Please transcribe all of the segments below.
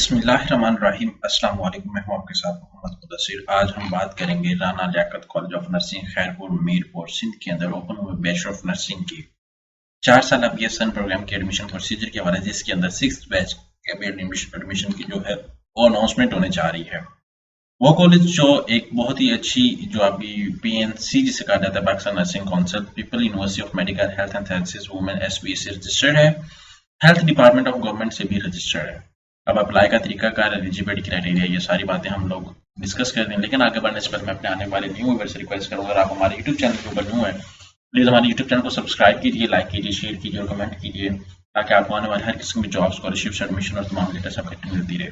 बिस्मिल्लाहिर्रहमानिर्रहीम। अस्सलाम वालेकुम। मैं हूं आपके साथ मोहम्मद मुदस्सिर। आज हम बात करेंगे Rana Liaquat college of nursing Khairpur Mirpur Sindh के अंदर ओपन हुए बैचलर ऑफ नर्सिंग की 4 साल BSN प्रोग्राम के एडमिशन प्रोसीजर के हवाले से, जिसके अंदर 6th बैच के एडमिशन की जो है वो अनाउंसमेंट होने जा रही है। वो कॉलेज जो एक बहुत ही अच्छी जो अभी PNC जिसे कहा जाता है, Pakistan nursing council people university of medical health and sciences women SB से रजिस्टर्ड है, हेल्थ डिपार्टमेंट ऑफ गवर्नमेंट से भी रजिस्टर्ड है। अब अप्लाई का तरीकाकार, एलिजिबिलिटी क्राइटेरिया, ये सारी बातें हम लोग डिस्कस कर रहे हैं। लेकिन आगे बढ़ने से पहले मैं अपने आने वाले न्यू व्यूअर्स से रिक्वेस्ट करूंगा, अगर आप हमारे यूट्यूब चैनल के ऊपर न्यू है, प्लीज हमारे यूट्यूब चैनल को सब्सक्राइब कीजिए, लाइक कीजिए, शेयर कीजिए और कमेंट कीजिए, ताकि आपको आने वाले हर किस्म की जॉब, स्कॉलरशिप, एडमिशन और तमाम लेटेस्ट अपडेट मिलती रहे।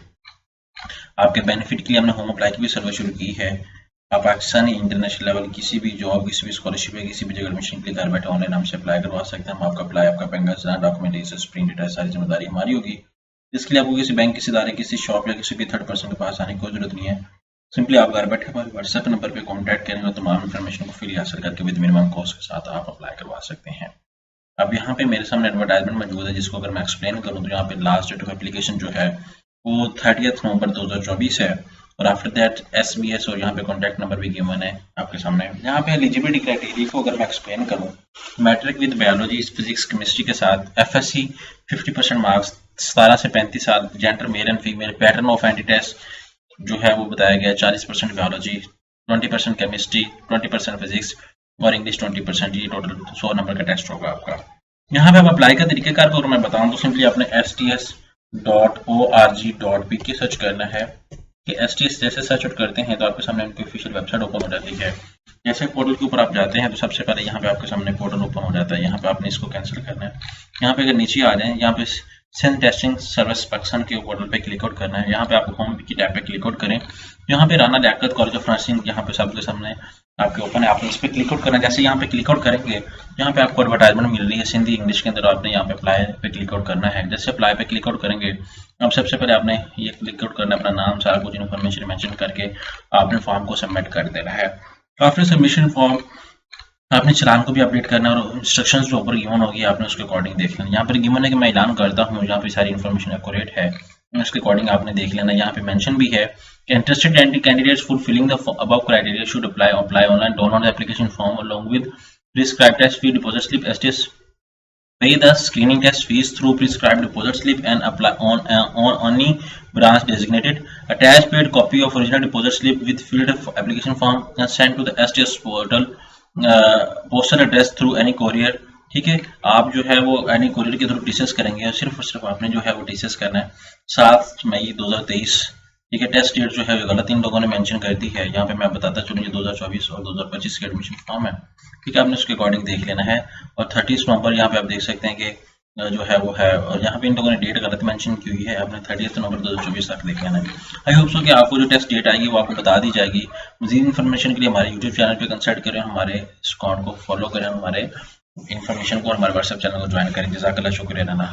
आपके बेनिफिट के लिए हमने होम अप्लाई की भी सर्विस शुरू की है। आप पाकिस्तानी इंटरनेशनल लेवल किसी भी जॉब, किसी भी स्कॉलरशिप या किसी भी जगह एडमिशन के लिए घर बैठे ऑनलाइन हमसे अप्लाई करवा सकते हैं। हम आपका अप्लाई, आपका बैंक का डॉक्यूमेंटेशन, प्रिंट डेटा, सारी जिम्मेदारी हमारी होगी। इसके लिए आपको किसी बैंक, किसी इदारे, किसी शॉप या किसी भी थर्ड पर्सन के पास आने की कोई जरूरत नहीं है। सिंपली आप घर बैठे हमारे व्हाट्सएप नंबर पे कांटेक्ट करेंगे और तमाम इन्फॉर्मेशन को फ्री हासिल करके विद मिनिमम कॉस्ट के साथ आप अप्लाई करवा सकते हैं। अब यहाँ पे मेरे सामने एडवर्टाइजमेंट मौजूद है, जिसको अगर मैं एक्सप्लेन करूँ तो यहाँ पे लास्ट डेट ऑफ एप्लीकेशन जो है वो 30 नवंबर 2024 है, और आफ्टर दैट SBS और यहाँ पे कॉन्टैक्ट नंबर भी गिवन है आपके सामने। यहाँ पे एलिजिबिलिटी क्राइटेरिया को अगर मैं एक्सप्लेन करूँ, matric with biology, physics, chemistry के साथ FSC 50% मार्क्स, 17 से 35 साल, gender male and female, pattern of entry test जो है वो बताया गया है, 40% बायोलॉजी, 20% केमिस्ट्री, 20% फिजिक्स और इंग्लिश 20%। ये टोटल 100 नंबर का टेस्ट होगा आपका। यहाँ पे आप अप्लाई का तरीकेकार को अगर मैं बताऊँ तो सिंपली आपने sts.org.pk सर्च करना है। कि STS जैसे सर्च आउट करते हैं तो आपके सामने उनकी ऑफिशियल वेबसाइट ओपन हो जाती है। जैसे पोर्टल के ऊपर आप जाते हैं तो सबसे पहले यहाँ पे आपके सामने पोर्टल ओपन हो जाता है। यहाँ पे आपने इसको कैंसिल करना है। यहाँ पे अगर नीचे आ जाए, यहाँ पे सेंट टेस्टिंग सर्विस पाकिस्तान के पोर्टल पे क्लिक आउट करना है। यहाँ पे आपको होम की टैब पे क्लिक आउट करें। यहाँ पे Rana Liaquat college of nursing यहाँ पे सबके सामने आपके ओपन है, आपने इस पे क्लिक आउट करना है। जैसे यहाँ पे क्लिक आउट करेंगे, यहाँ पे आपको एडवर्टाइजमेंट मिल रही है सिंधी इंग्लिश के अंदर, आपने यहाँ पे अप्लाई पे क्लिक आउट करना है। जैसे अप्लाई पे क्लिक आउट करेंगे, अब सबसे पहले आपने ये क्लिक आउट करना है, अपना नाम, सारा कुछ इन्फॉर्मेशन मेंशन करके आपने फॉर्म को सबमिट कर देना है। आफ्टर सबमिशन फॉर्म आपने चलान को भी अपडेट करना है और इंस्ट्रक्शंस जो ऊपर गिवन होगी आपने उसके अकॉर्डिंग देख लेना। यहाँ पर गिवन है कि मैं ऐलान करता हूँ, यहाँ पे सारी इन्फॉर्मेशन एक्यूरेट है, उसके अकॉर्डिंग आपने देख लेना। यहाँ पे मेंशन भी है कि interested candidates fulfilling the above criteria should apply online, download the application form along with prescribed test fee, deposit slip, STS pay the screening test fees through prescribed deposit slip and apply on any branch designated. Attach paid copy of original deposit slip with filled application form and send to the STS portal postal address through any courier। ठीक है, आप जो है वो any courier के through discuss करेंगे और सिर्फ आपने जो है वो डिस्कस करना है 7 मई 2023। ठीक है, टेस्ट डेट जो है गलत इन लोगों ने मेंशन कर दी है। यहाँ पे मैं बताता चलूँ, ये 2024 और 2025 के एडमिशन फॉर्म है। ठीक है, आपने उसके अकॉर्डिंग देख लेना है। और 30 नवंबर यहाँ पे आप देख सकते हैं कि जो है वो है, और यहाँ पे इन लोगों ने डेट गलत मेंशन की हुई है, आपने 30 नवंबर 2024 तक देख लेना है। आई होप सो कि आपको जो टेस्ट डेट आएगी वो आपको बता दी जाएगी। मजीद इन्फॉर्मेशन के लिए हमारे यूट्यूब चैनल पे कंसल्ट करें, हमारे अकाउंट को फॉलो करें, हमारे इन्फॉर्मेशन को और हमारे व्हाट्सएप चैनल को ज्वाइन करें। जज़ाकल्लाह, शुक्रिया।